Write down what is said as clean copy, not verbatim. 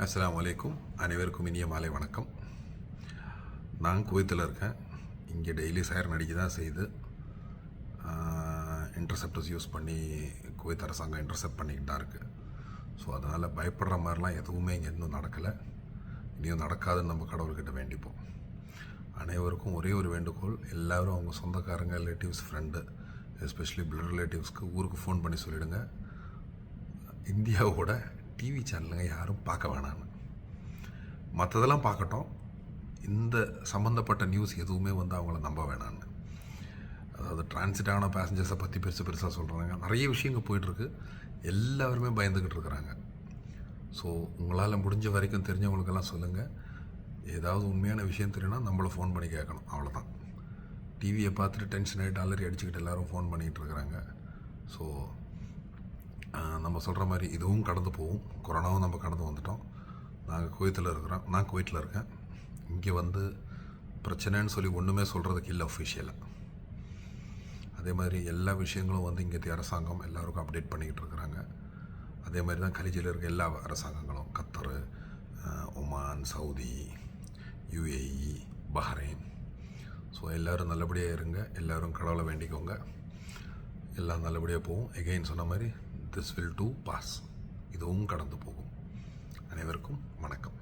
அஸ்ஸலாமு அலைக்கும். அனைவருக்கும் இனிய மாலை வணக்கம். நான் குவைத்தில் இருக்கேன். இங்கே டெய்லி சைரன் அடிக்க தான் செய்யுது. இன்டர்செப்டர்ஸ் யூஸ் பண்ணி குவைத் அரசாங்கம் இன்டர்செப்ட் பண்ணிக்கிட்டு தான் இருக்குது. ஸோ அதனால் பயப்படுற மாதிரிலாம் எதுவுமே இங்கே இன்னும் நடக்கலை. இனியும் நடக்காதுன்னு நம்ம கடவுள்கிட்ட வேண்டிப்போம். அனைவருக்கும் ஒரே ஒரு வேண்டுகோள், எல்லோரும் அவங்க சொந்தக்காரங்க, ரிலேட்டிவ்ஸ், ஃப்ரெண்டு, எஸ்பெஷலி பிளட் ரிலேட்டிவ்ஸ்க்கு ஊருக்கு ஃபோன் பண்ணி சொல்லிவிடுங்க, இந்தியாவோட டிவி சேனலுங்க யாரும் பார்க்க வேணான்னு. மற்றதெல்லாம் பார்க்கட்டும், இந்த சம்மந்தப்பட்ட நியூஸ் எதுவுமே அவங்கள நம்ப வேணான்னு. அதாவது டிரான்சிட் ஆன பேசஞ்சர்ஸை பற்றி பெருசாக சொல்கிறாங்க. நிறைய விஷயங்கள் போயிட்டுருக்கு. எல்லாருமே பயந்துக்கிட்டு இருக்கிறாங்க. ஸோ உங்களால் முடிஞ்ச வரைக்கும் தெரிஞ்சவங்களுக்கெல்லாம் சொல்லுங்கள். ஏதாவது உண்மையான விஷயம் தெரியும்னா நம்மளை ஃபோன் பண்ணி கேட்கணும், அவ்வளோதான். டிவியை பார்த்துட்டு டென்ஷன் ஆகிட்டு அலறி அடிச்சுக்கிட்டு எல்லோரும் ஃபோன் பண்ணிகிட்டு இருக்கிறாங்க. ஸோ நம்ம சொல்கிற மாதிரி இதுவும் கடந்து போகும். கொரோனாவும் நம்ம கடந்து வந்துட்டோம். நாங்கள் குவைத்தில் இருக்கிறோம். நான் குவைத்தில் இருக்கேன். இங்கே பிரச்சனைன்னு சொல்லி ஒன்றுமே சொல்கிறதுக்கு இல்லை அஃபிஷியலாக. அதே மாதிரி எல்லா விஷயங்களும் இங்கே அரசாங்கம் எல்லாருக்கும் அப்டேட் பண்ணிக்கிட்டு இருக்கிறாங்க. அதே மாதிரி தான் கலிஜில் இருக்க எல்லா அரசாங்கங்களும், கத்தர், Oman, Saudi, UAE, Bahrain. So எல்லோரும் நல்லபடியாக இருங்க. எல்லோரும் கடவுளை வேண்டிக்கோங்க. எல்லாம் நல்லபடியாக போகும். எகெயின் சொன்ன மாதிரி திஸ் வில் டூ பாஸ். இதுவும் கடந்து போகும். அனைவருக்கும் வணக்கம்.